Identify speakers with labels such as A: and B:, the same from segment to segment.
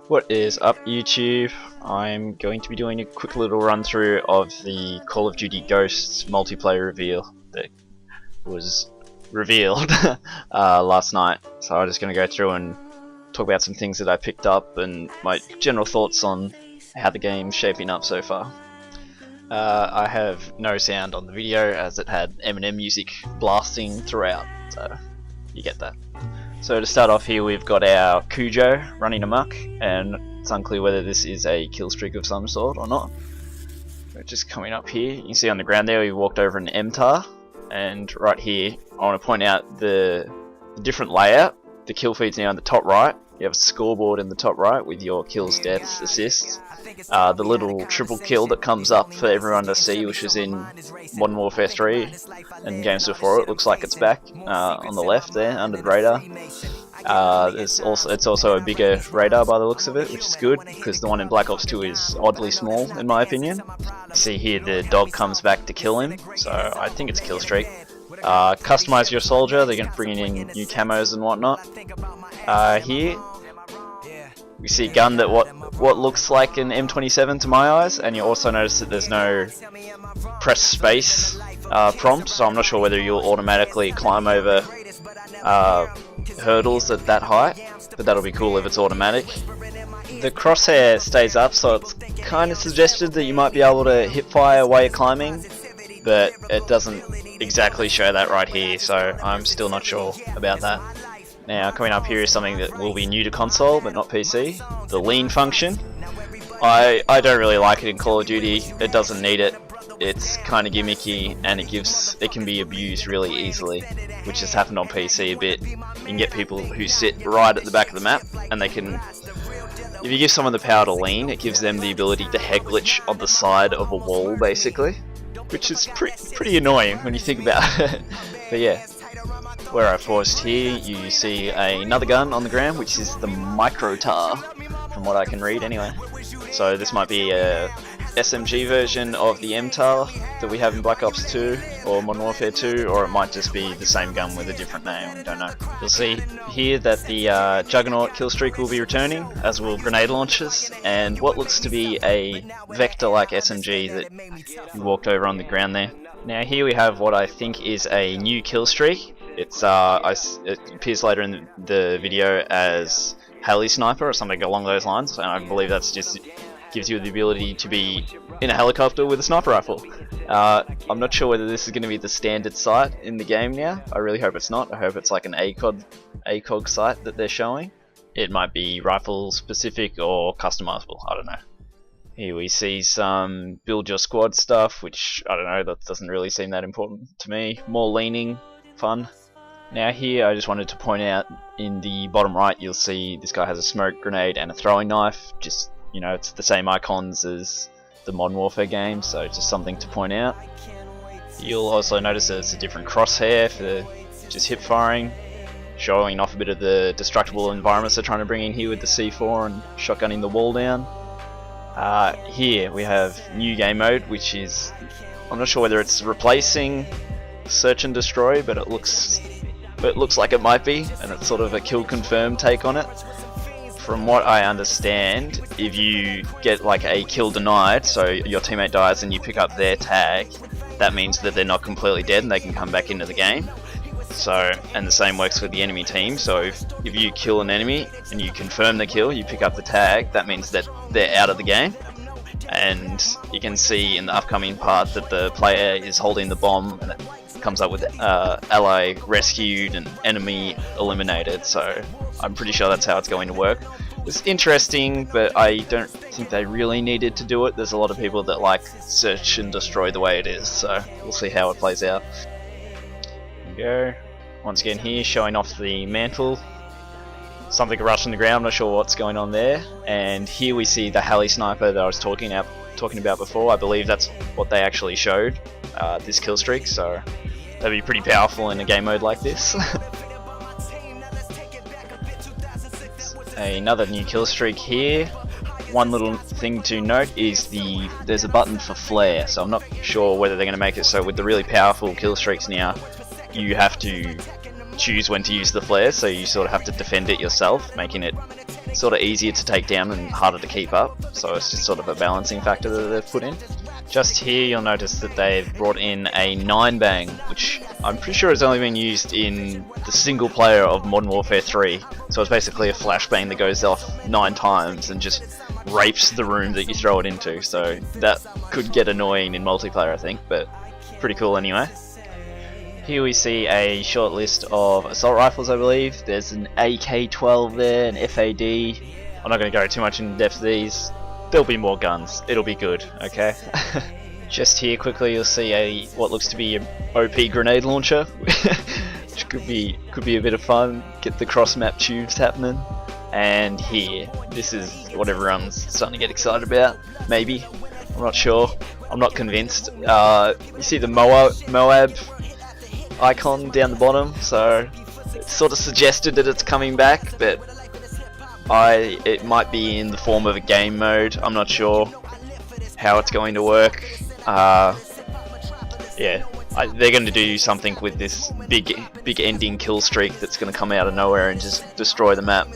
A: What is up, YouTube? I'm going to be doing a quick little run through of the Call of Duty Ghosts multiplayer reveal that was revealed last night. So I'm just going to go through and talk about some things that I picked up and my general thoughts on how the game's shaping up so far. I have no sound on the video as it had Eminem music blasting throughout, so you get that. So to start off here, we've got our Cujo running amok, and it's unclear whether this is a kill streak of some sort or not. We're just coming up here. You can see on the ground there we walked over an MTAR, and right here I want to point out the different layout. The kill feed's now in the top right. You have a scoreboard in the top right with your kills, deaths, assists. The little triple kill that comes up for everyone to see, which was in Modern Warfare 3 and games before it, looks like it's back on the left there under the radar. It's also a bigger radar by the looks of it, which is good because the one in Black Ops 2 is oddly small in my opinion. See here the dog comes back to kill him, so I think it's a kill streak. Customize your soldier, they're going to bring in new camos and whatnot. Here we see a gun that what looks like an M27 to my eyes, and you also notice that there's no press space prompt, so I'm not sure whether you'll automatically climb over hurdles at that height, but that'll be cool if it's automatic. The crosshair stays up, so it's kind of suggested that you might be able to hip fire while you're climbing, but it doesn't exactly show that right here, so I'm still not sure about that. Now coming up here is something that will be new to console but not PC, the lean function. I don't really like it in Call of Duty, it doesn't need it, it's kind of gimmicky and it can be abused really easily, which has happened on PC a bit. You can get people who sit right at the back of the map and they can, if you give someone the power to lean, it gives them the ability to head glitch on the side of a wall basically, which is pretty annoying when you think about it. But yeah. Where I paused here, you see another gun on the ground, which is the Micro-Tar, from what I can read anyway. So this might be a SMG version of the MTAR that we have in Black Ops 2 or Modern Warfare 2, or it might just be the same gun with a different name, we don't know. You'll see here that the Juggernaut killstreak will be returning, as will grenade launchers, and what looks to be a Vector-like SMG that you walked over on the ground there. Now here we have what I think is a new killstreak. It appears later in the video as Heli Sniper or something along those lines, and I believe that's just gives you the ability to be in a helicopter with a sniper rifle. I'm not sure whether this is going to be the standard sight in the game now. I really hope it's not. I hope it's like an ACOG sight that they're showing. It might be rifle specific or customizable, I don't know. Here we see some build your squad stuff, which I don't know, that doesn't really seem that important to me. More leaning, fun. Now here I just wanted to point out in the bottom right you'll see this guy has a smoke grenade and a throwing knife. Just, you know, it's the same icons as the Modern Warfare game, so just something to point out. You'll also notice that it's a different crosshair for just hip firing, showing off a bit of the destructible environments they're trying to bring in here with the C4 and shotgunning the wall down. Here we have new game mode, which is, I'm not sure whether it's replacing search and destroy, but it looks like it might be, and it's sort of a kill confirm take on it. From what I understand, if you get like a kill denied, so your teammate dies and you pick up their tag, that means that they're not completely dead and they can come back into the game. So, and the same works with the enemy team, so if you kill an enemy and you confirm the kill, you pick up the tag, that means that they're out of the game. And you can see in the upcoming part that the player is holding the bomb and it comes up with ally rescued and enemy eliminated, so I'm pretty sure that's how it's going to work. It's interesting, but I don't think they really needed to do it. There's a lot of people that like search and destroy the way it is, so we'll see how it plays out. There we go. Once again here, showing off the mantle. Something rushing the ground, I'm not sure what's going on there. And here we see the Heli Sniper that I was talking about before. I believe that's what they actually showed, this kill streak, so that'd be pretty powerful in a game mode like this. Another new kill streak here. One little thing to note is there's a button for flare, so I'm not sure whether they're going to make it so with the really powerful kill streaks now, you have to choose when to use the flare, so you sort of have to defend it yourself, making it sort of easier to take down and harder to keep up, so it's just sort of a balancing factor that they've put in. Just here you'll notice that they've brought in a 9-bang, which I'm pretty sure has only been used in the single player of Modern Warfare 3, so it's basically a flashbang that goes off 9 times and just rapes the room that you throw it into, so that could get annoying in multiplayer I think, but pretty cool anyway. Here we see a short list of assault rifles, I believe. There's an AK-12 there, an FAD. I'm not going to go too much in depth of these. There'll be more guns. It'll be good, okay? Just here quickly you'll see what looks to be an OP grenade launcher, which could be a bit of fun. Get the cross-map tubes happening. And here, this is what everyone's starting to get excited about. Maybe. I'm not sure. I'm not convinced. You see the Moab icon down the bottom, so it's sort of suggested that it's coming back, but it might be in the form of a game mode. I'm not sure how it's going to work. Yeah, they're going to do something with this big ending kill streak that's going to come out of nowhere and just destroy the map.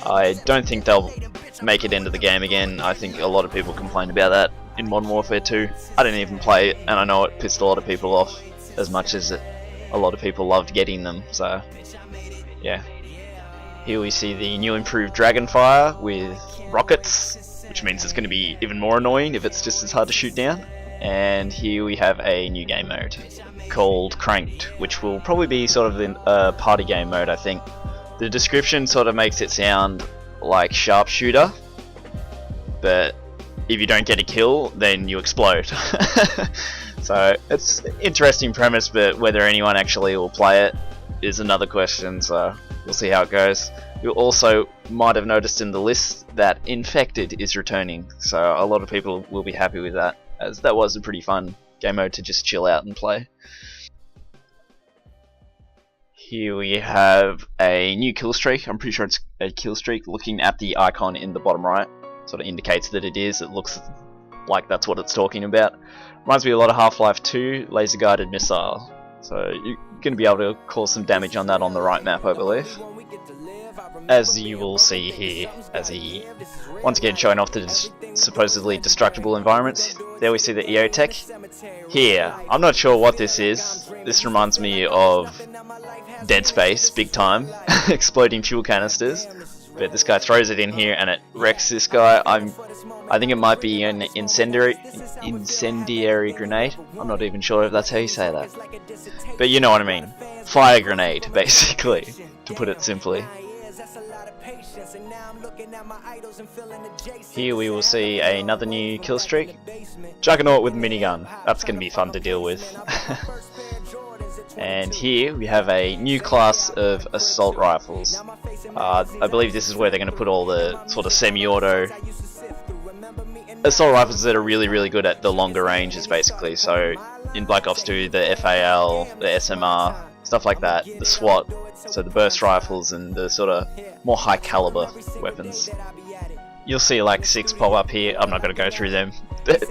A: I don't think they'll make it into the game again. I think a lot of people complained about that in Modern Warfare 2. I didn't even play it, and I know it pissed a lot of people off as much as a lot of people loved getting them, so yeah. Here we see the new improved Dragonfire with rockets, which means it's going to be even more annoying if it's just as hard to shoot down. And here we have a new game mode called Cranked, which will probably be sort of a party game mode, I think. The description sort of makes it sound like sharpshooter, but if you don't get a kill, then you explode. So it's an interesting premise, but whether anyone actually will play it is another question, so we'll see how it goes. You also might have noticed in the list that Infected is returning, so a lot of people will be happy with that, as that was a pretty fun game mode to just chill out and play. Here we have a new kill streak. I'm pretty sure it's a kill streak. Looking at the icon in the bottom right sort of indicates that it is. It looks like that's what it's talking about. Reminds me a lot of Half-Life 2 laser guided missile. So you're going to be able to cause some damage on that on the right map, I believe. As you will see here, as he once again showing off the supposedly destructible environments. There we see the EO tech. Here, I'm not sure what this is. This reminds me of Dead Space, big time. Exploding fuel canisters. But this guy throws it in here and it wrecks this guy. I think it might be an incendiary grenade. I'm not even sure if that's how you say that. But you know what I mean. Fire grenade, basically, to put it simply. Here we will see another new kill streak. Juggernaut with minigun. That's going to be fun to deal with. And here we have a new class of assault rifles. I believe this is where they're going to put all the sort of semi-auto assault rifles that are really good at the longer ranges, basically. So in Black Ops 2, the FAL, the SMR, stuff like that, the SWAT, so the burst rifles and the sort of more high caliber weapons. You'll see like 6 pop up here. I'm not going to go through them, but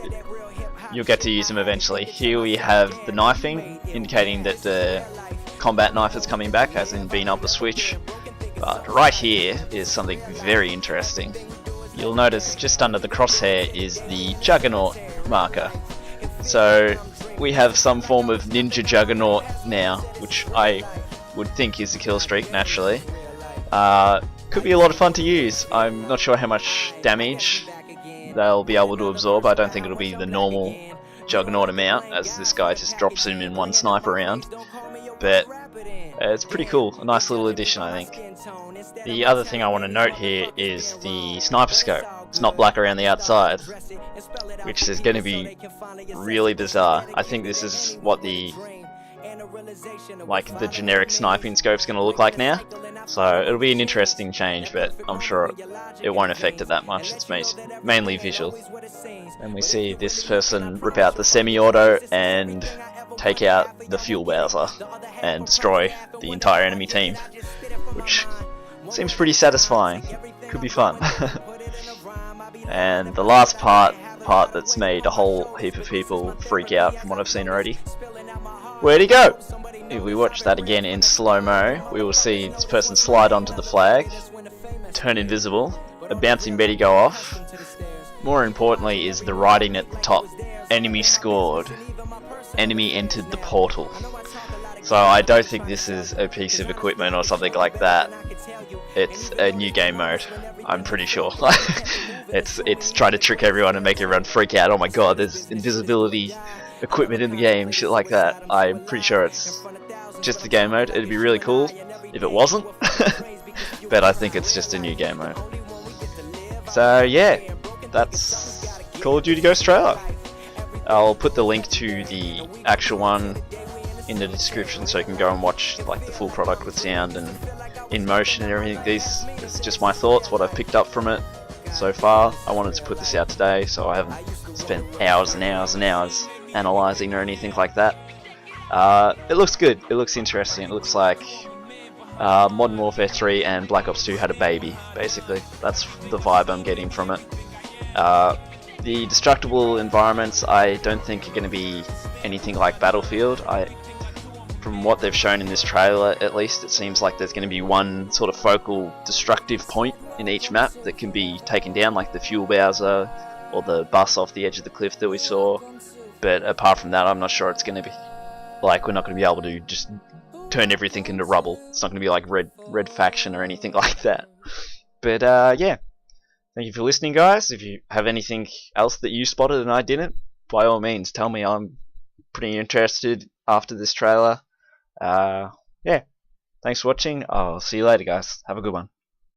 A: you'll get to use them eventually. Here we have the knifing, indicating that the combat knife is coming back, as in being able to switch. But right here is something very interesting. You'll notice just under the crosshair is the Juggernaut marker. So we have some form of Ninja Juggernaut now, which I would think is the kill streak, naturally. Could be a lot of fun to use. I'm not sure how much damage they'll be able to absorb. I don't think it'll be the normal Juggernaut amount, as this guy just drops him in one sniper round. But it's pretty cool, a nice little addition, I think. The other thing I want to note here is the sniper scope. It's not black around the outside, which is going to be really bizarre. I think this is what the generic sniping scope's going to look like now. So it'll be an interesting change, but I'm sure it won't affect it that much. It's mainly visual. And we see this person rip out the semi-auto and take out the fuel bowser and destroy the entire enemy team, which seems pretty satisfying. Could be fun. And the last part that's made a whole heap of people freak out from what I've seen already. Where'd he go? If we watch that again in slow-mo, we will see this person slide onto the flag, turn invisible, a bouncing Betty go off. More importantly is the writing at the top. Enemy scored. Enemy entered the portal. So I don't think this is a piece of equipment or something like that. It's a new game mode, I'm pretty sure. It's trying to trick everyone and make everyone freak out. Oh my god, there's invisibility equipment in the game, shit like that. I'm pretty sure it's just the game mode. It'd be really cool if it wasn't, but I think it's just a new game mode. So yeah, that's Call of Duty Ghost trailer. I'll put the link to the actual one in the description so you can go and watch like the full product with sound and in motion and everything. These is just my thoughts, what I've picked up from it so far. I wanted to put this out today, so I haven't spent hours and hours and hours analysing or anything like that. It looks good, it looks interesting, it looks like Modern Warfare 3 and Black Ops 2 had a baby, basically. That's the vibe I'm getting from it. The destructible environments I don't think are going to be anything like Battlefield. From what they've shown in this trailer, at least, it seems like there's going to be one sort of focal destructive point in each map that can be taken down, like the fuel bowser or the bus off the edge of the cliff that we saw. But apart from that, I'm not sure it's going to be like, we're not going to be able to just turn everything into rubble. It's not going to be like Red Faction or anything like that. But yeah, thank you for listening, guys. If you have anything else that you spotted and I didn't, by all means, tell me. I'm pretty interested after this trailer. Yeah, thanks for watching. I'll see you later, guys. Have a good one.